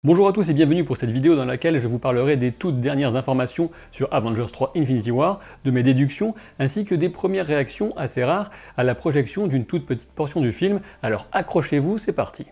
Bonjour à tous et bienvenue pour cette vidéo dans laquelle je vous parlerai des toutes dernières informations sur Avengers 3 Infinity War, de mes déductions, ainsi que des premières réactions assez rares à la projection d'une toute petite portion du film. Alors accrochez-vous, c'est parti.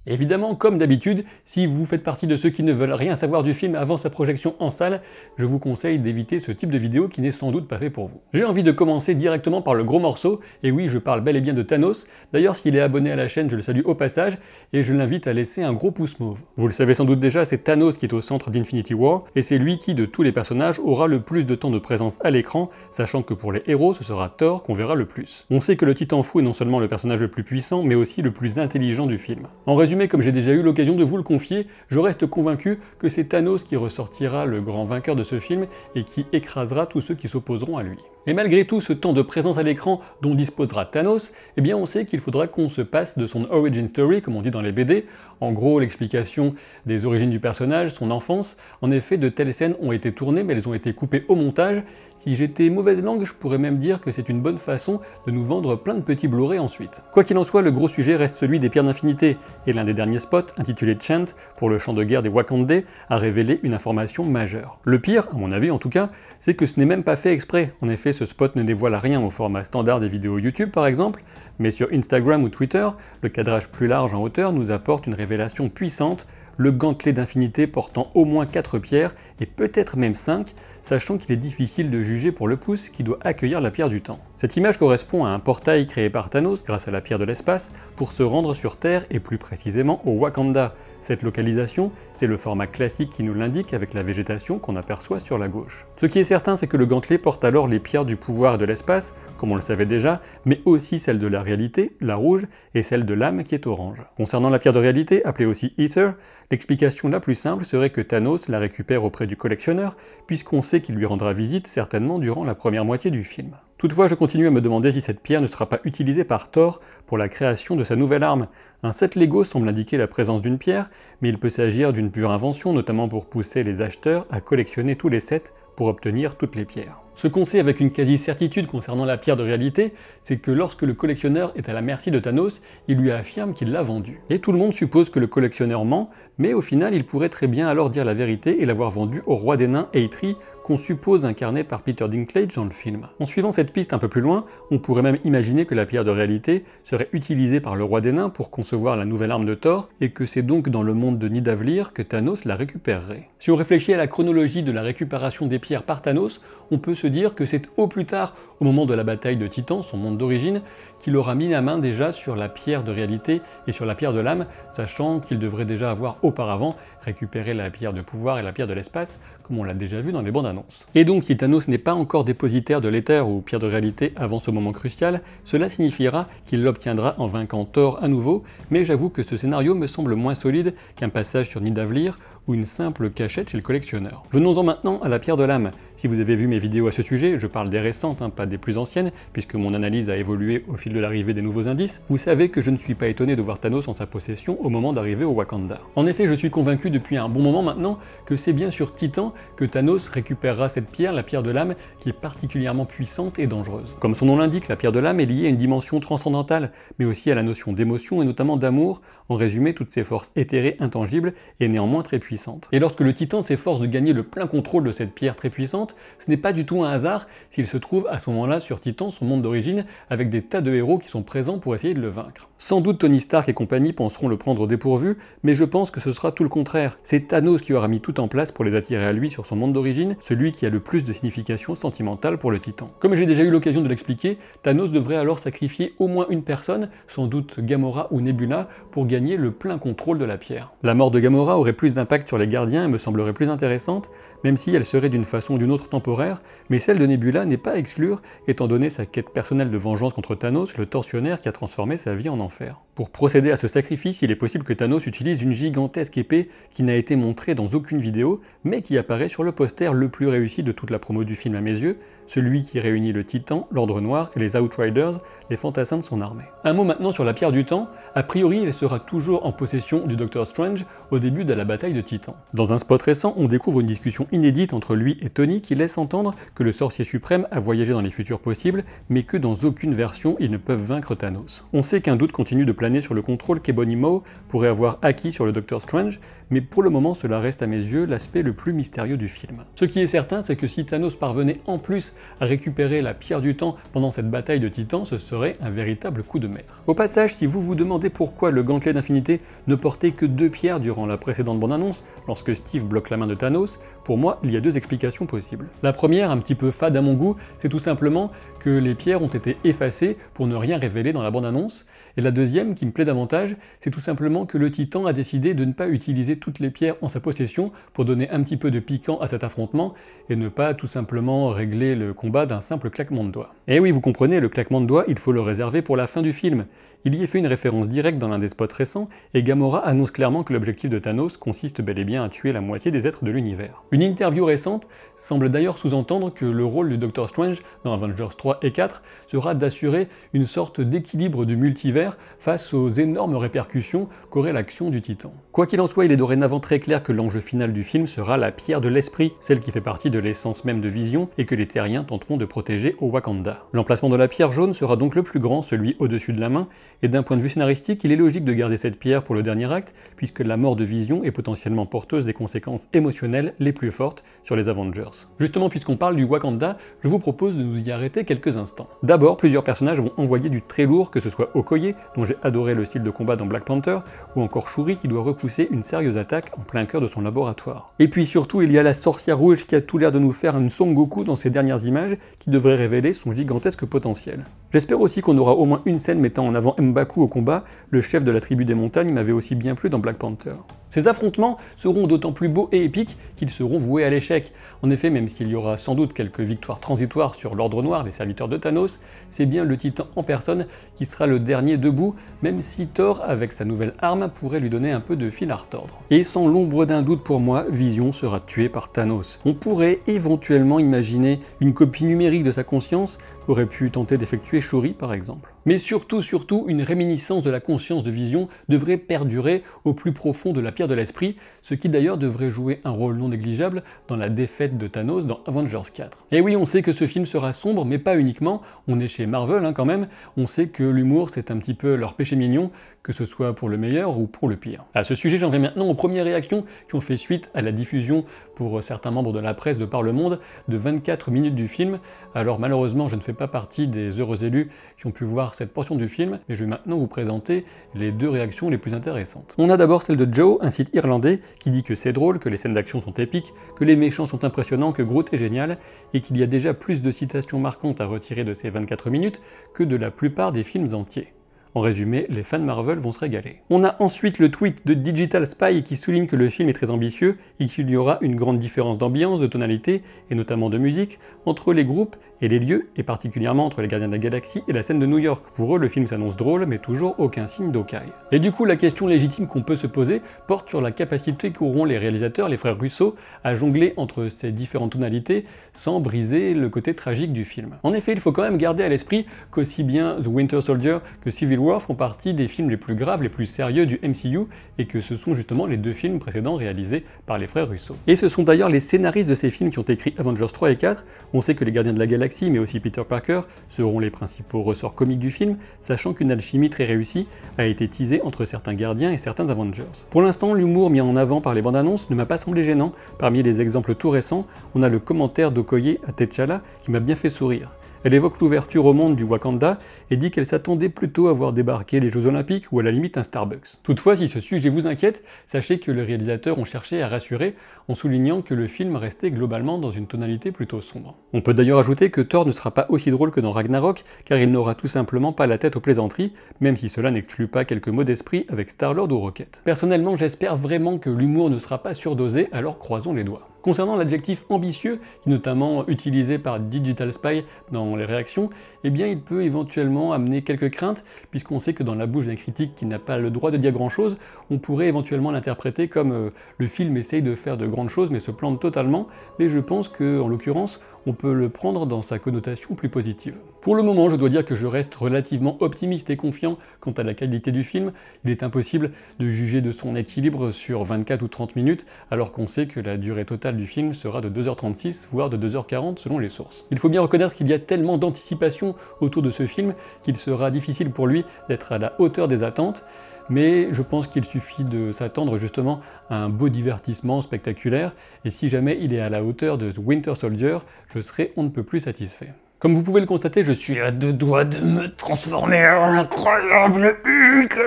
Évidemment, comme d'habitude, si vous faites partie de ceux qui ne veulent rien savoir du film avant sa projection en salle, je vous conseille d'éviter ce type de vidéo qui n'est sans doute pas fait pour vous. J'ai envie de commencer directement par le gros morceau, et oui, je parle bel et bien de Thanos. D'ailleurs, s'il est abonné à la chaîne, je le salue au passage, et je l'invite à laisser un gros pouce mauve. Vous le savez sans doute déjà, c'est Thanos qui est au centre d'Infinity War, et c'est lui qui, de tous les personnages, aura le plus de temps de présence à l'écran, sachant que pour les héros, ce sera Thor qu'on verra le plus. On sait que le Titan Fou est non seulement le personnage le plus puissant, mais aussi le plus intelligent du film. En résumé, comme j'ai déjà eu l'occasion de vous le confier, je reste convaincu que c'est Thanos qui ressortira le grand vainqueur de ce film et qui écrasera tous ceux qui s'opposeront à lui. Et malgré tout ce temps de présence à l'écran dont disposera Thanos, eh bien on sait qu'il faudra qu'on se passe de son origin story, comme on dit dans les BD, en gros l'explication des origines du personnage, son enfance. En effet, de telles scènes ont été tournées, mais elles ont été coupées au montage. Si j'étais mauvaise langue, je pourrais même dire que c'est une bonne façon de nous vendre plein de petits Blu-ray ensuite. Quoi qu'il en soit, le gros sujet reste celui des pierres d'infinité, et l'un des derniers spots, intitulé Chant, pour le champ de guerre des Wakandais, a révélé une information majeure. Le pire, à mon avis en tout cas, c'est que ce n'est même pas fait exprès. En effet, ce spot ne dévoile rien au format standard des vidéos YouTube par exemple, mais sur Instagram ou Twitter, le cadrage plus large en hauteur nous apporte une révélation puissante, le gantelet d'infinité portant au moins 4 pierres, et peut-être même 5, sachant qu'il est difficile de juger pour le pouce qui doit accueillir la pierre du temps. Cette image correspond à un portail créé par Thanos grâce à la pierre de l'espace pour se rendre sur Terre et plus précisément au Wakanda. Cette localisation, c'est le format classique qui nous l'indique avec la végétation qu'on aperçoit sur la gauche. Ce qui est certain, c'est que le gantelet porte alors les pierres du pouvoir et de l'espace, comme on le savait déjà, mais aussi celle de la réalité, la rouge, et celle de l'âme qui est orange. Concernant la pierre de réalité, appelée aussi Ether, l'explication la plus simple serait que Thanos la récupère auprès du collectionneur, puisqu'on sait qu'il lui rendra visite certainement durant la première moitié du film. Toutefois, je continue à me demander si cette pierre ne sera pas utilisée par Thor pour la création de sa nouvelle arme. Un set Lego semble indiquer la présence d'une pierre, mais il peut s'agir d'une pure invention, notamment pour pousser les acheteurs à collectionner tous les sets pour obtenir toutes les pierres. Ce qu'on sait avec une quasi-certitude concernant la pierre de réalité, c'est que lorsque le collectionneur est à la merci de Thanos, il lui affirme qu'il l'a vendue. Et tout le monde suppose que le collectionneur ment, mais au final il pourrait très bien alors dire la vérité et l'avoir vendue au roi des nains Eitri, qu'on suppose incarné par Peter Dinklage dans le film. En suivant cette piste un peu plus loin, on pourrait même imaginer que la pierre de réalité serait utilisée par le roi des nains pour concevoir la nouvelle arme de Thor, et que c'est donc dans le monde de Nidavellir que Thanos la récupérerait. Si on réfléchit à la chronologie de la récupération des pierres par Thanos, on peut se dire que c'est au plus tard, au moment de la bataille de Titan, son monde d'origine, qu'il aura mis la main déjà sur la pierre de réalité et sur la pierre de l'âme, sachant qu'il devrait déjà avoir auparavant récupéré la pierre de pouvoir et la pierre de l'espace, comme on l'a déjà vu dans les bandes annonces. Et donc, si Thanos n'est pas encore dépositaire de l'éther ou pierre de réalité avant ce moment crucial, cela signifiera qu'il l'obtiendra en vainquant Thor à nouveau, mais j'avoue que ce scénario me semble moins solide qu'un passage sur Nidavellir ou une simple cachette chez le collectionneur. Venons-en maintenant à la pierre de l'âme. Si vous avez vu mes vidéos à ce sujet, je parle des récentes, pas des plus anciennes, puisque mon analyse a évolué au fil de l'arrivée des nouveaux indices, vous savez que je ne suis pas étonné de voir Thanos en sa possession au moment d'arriver au Wakanda. En effet, je suis convaincu depuis un bon moment maintenant que c'est bien sur Titan que Thanos récupérera cette pierre, la pierre de l'âme, qui est particulièrement puissante et dangereuse. Comme son nom l'indique, la pierre de l'âme est liée à une dimension transcendantale, mais aussi à la notion d'émotion et notamment d'amour, en résumé toutes ces forces éthérées intangibles et néanmoins très puissantes. Et lorsque le Titan s'efforce de gagner le plein contrôle de cette pierre très puissante, ce n'est pas du tout un hasard s'il se trouve à ce moment-là sur Titan, son monde d'origine, avec des tas de héros qui sont présents pour essayer de le vaincre. Sans doute Tony Stark et compagnie penseront le prendre au dépourvu, mais je pense que ce sera tout le contraire. C'est Thanos qui aura mis tout en place pour les attirer à lui sur son monde d'origine, celui qui a le plus de signification sentimentale pour le Titan. Comme j'ai déjà eu l'occasion de l'expliquer, Thanos devrait alors sacrifier au moins une personne, sans doute Gamora ou Nebula, pour gagner le plein contrôle de la pierre. La mort de Gamora aurait plus d'impact sur les gardiens et me semblerait plus intéressante, même si elle serait d'une façon ou d'une autre temporaire, mais celle de Nebula n'est pas à exclure, étant donné sa quête personnelle de vengeance contre Thanos, le tortionnaire qui a transformé sa vie en enfer. Pour procéder à ce sacrifice, il est possible que Thanos utilise une gigantesque épée qui n'a été montrée dans aucune vidéo, mais qui apparaît sur le poster le plus réussi de toute la promo du film à mes yeux, celui qui réunit le Titan, l'Ordre Noir et les Outriders, les fantassins de son armée. Un mot maintenant sur la Pierre du Temps. A priori, elle sera toujours en possession du Docteur Strange au début de la bataille de Titan. Dans un spot récent, on découvre une discussion inédite entre lui et Tony qui laisse entendre que le sorcier suprême a voyagé dans les futurs possibles, mais que dans aucune version ils ne peuvent vaincre Thanos. On sait qu'un doute continue de planer sur le contrôle qu'Ebony Maw pourrait avoir acquis sur le Docteur Strange, mais pour le moment cela reste à mes yeux l'aspect le plus mystérieux du film. Ce qui est certain, c'est que si Thanos parvenait en plus à récupérer la Pierre du Temps pendant cette bataille de Titan, ce serait un véritable coup de maître. Au passage, si vous vous demandez pourquoi le gantelet d'infinité ne portait que 2 pierres durant la précédente bande-annonce, lorsque Steve bloque la main de Thanos, pour moi, il y a 2 explications possibles. La première, un petit peu fade à mon goût, c'est tout simplement que les pierres ont été effacées pour ne rien révéler dans la bande-annonce, et la deuxième, qui me plaît davantage, c'est tout simplement que le Titan a décidé de ne pas utiliser toutes les pierres en sa possession pour donner un petit peu de piquant à cet affrontement, et ne pas tout simplement régler le combat d'un simple claquement de doigts. Et oui, vous comprenez, le claquement de doigts, il faut le réserver pour la fin du film. Il y est fait une référence directe dans l'un des spots récents, et Gamora annonce clairement que l'objectif de Thanos consiste bel et bien à tuer la moitié des êtres de l'univers. Une interview récente semble d'ailleurs sous-entendre que le rôle du Docteur Strange dans Avengers 3 et 4 sera d'assurer une sorte d'équilibre du multivers face aux énormes répercussions qu'aurait l'action du Titan. Quoi qu'il en soit, il est dorénavant très clair que l'enjeu final du film sera la pierre de l'esprit, celle qui fait partie de l'essence même de Vision et que les Terriens tenteront de protéger au Wakanda. L'emplacement de la pierre jaune sera donc le plus grand, celui au-dessus de la main, et d'un point de vue scénaristique, il est logique de garder cette pierre pour le dernier acte, puisque la mort de Vision est potentiellement porteuse des conséquences émotionnelles les plus fortes sur les Avengers. Justement, puisqu'on parle du Wakanda, je vous propose de nous y arrêter quelques instants. D'abord, plusieurs personnages vont envoyer du très lourd, que ce soit Okoye, dont j'ai adoré le style de combat dans Black Panther, ou encore Shuri qui doit repousser une sérieuse attaque en plein cœur de son laboratoire. Et puis surtout, il y a la sorcière rouge qui a tout l'air de nous faire une Son Goku dans ses dernières images, qui devrait révéler son gigantesque potentiel. J'espère aussi qu'on aura au moins une scène mettant en avant M'Baku au combat, le chef de la tribu des montagnes m'avait aussi bien plu dans Black Panther. Ces affrontements seront d'autant plus beaux et épiques qu'ils seront voués à l'échec. En effet, même s'il y aura sans doute quelques victoires transitoires sur l'Ordre Noir, les serviteurs de Thanos, c'est bien le Titan en personne qui sera le dernier debout, même si Thor, avec sa nouvelle arme, pourrait lui donner un peu de fil à retordre. Et sans l'ombre d'un doute pour moi, Vision sera tué par Thanos. On pourrait éventuellement imaginer une copie numérique de sa conscience qu'aurait pu tenter d'effectuer Shuri par exemple. Mais surtout, une réminiscence de la conscience de Vision devrait perdurer au plus profond de la pierre de l'esprit, ce qui d'ailleurs devrait jouer un rôle non négligeable dans la défaite de Thanos dans Avengers 4. Et oui, on sait que ce film sera sombre, mais pas uniquement, on est chez Marvel quand même, on sait que l'humour c'est un petit peu leur péché mignon, que ce soit pour le meilleur ou pour le pire. À ce sujet, j'en viens maintenant aux premières réactions qui ont fait suite à la diffusion pour certains membres de la presse de par le monde de 24 minutes du film. Alors malheureusement, je ne fais pas partie des heureux élus qui ont pu voir cette portion du film, mais je vais maintenant vous présenter les 2 réactions les plus intéressantes. On a d'abord celle de Joe, un site irlandais, qui dit que c'est drôle, que les scènes d'action sont épiques, que les méchants sont impressionnants, que Groot est génial, et qu'il y a déjà plus de citations marquantes à retirer de ces 24 minutes que de la plupart des films entiers. En résumé, les fans Marvel vont se régaler. On a ensuite le tweet de Digital Spy qui souligne que le film est très ambitieux et qu'il y aura une grande différence d'ambiance, de tonalité, et notamment de musique, entre les groupes et les lieux, et particulièrement entre les Gardiens de la Galaxie et la scène de New York. Pour eux, le film s'annonce drôle, mais toujours aucun signe d'Hawkeye. Et du coup, la question légitime qu'on peut se poser porte sur la capacité qu'auront les réalisateurs, les frères Russo, à jongler entre ces différentes tonalités sans briser le côté tragique du film. En effet, il faut quand même garder à l'esprit qu'aussi bien The Winter Soldier que Civil War font partie des films les plus graves, les plus sérieux du MCU, et que ce sont justement les 2 films précédents réalisés par les frères Russo. Et ce sont d'ailleurs les scénaristes de ces films qui ont écrit Avengers 3 et 4. On sait que les Gardiens de la Galaxie, mais aussi Peter Parker, seront les principaux ressorts comiques du film, sachant qu'une alchimie très réussie a été teasée entre certains Gardiens et certains Avengers. Pour l'instant, l'humour mis en avant par les bandes annonces ne m'a pas semblé gênant. Parmi les exemples tout récents, on a le commentaire d'Okoye à T'Challa qui m'a bien fait sourire. Elle évoque l'ouverture au monde du Wakanda et dit qu'elle s'attendait plutôt à voir débarquer les Jeux Olympiques ou à la limite un Starbucks. Toutefois, si ce sujet vous inquiète, sachez que les réalisateurs ont cherché à rassurer en soulignant que le film restait globalement dans une tonalité plutôt sombre. On peut d'ailleurs ajouter que Thor ne sera pas aussi drôle que dans Ragnarok, car il n'aura tout simplement pas la tête aux plaisanteries, même si cela n'exclut pas quelques mots d'esprit avec Star-Lord ou Rocket. Personnellement, j'espère vraiment que l'humour ne sera pas surdosé, alors croisons les doigts. Concernant l'adjectif ambitieux, qui est notamment utilisé par Digital Spy dans les réactions, eh bien il peut éventuellement amener quelques craintes, puisqu'on sait que dans la bouche d'un critique qui n'a pas le droit de dire grand chose, on pourrait éventuellement l'interpréter comme le film essaye de faire de grandes choses mais se plante totalement, mais je pense qu'en l'occurrence, on peut le prendre dans sa connotation plus positive. Pour le moment, je dois dire que je reste relativement optimiste et confiant quant à la qualité du film. Il est impossible de juger de son équilibre sur 24 ou 30 minutes, alors qu'on sait que la durée totale du film sera de 2h36, voire de 2h40 selon les sources. Il faut bien reconnaître qu'il y a tellement d'anticipation autour de ce film qu'il sera difficile pour lui d'être à la hauteur des attentes, mais je pense qu'il suffit de s'attendre justement à un beau divertissement spectaculaire, et si jamais il est à la hauteur de The Winter Soldier, je serai on ne peut plus satisfait. Comme vous pouvez le constater, je suis à deux doigts de me transformer en l'incroyable Hulk.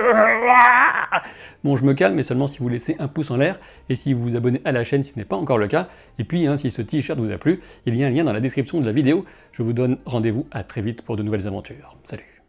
Bon, je me calme, mais seulement si vous laissez un pouce en l'air, et si vous vous abonnez à la chaîne si ce n'est pas encore le cas, et puis si ce t-shirt vous a plu, il y a un lien dans la description de la vidéo. Je vous donne rendez-vous à très vite pour de nouvelles aventures. Salut!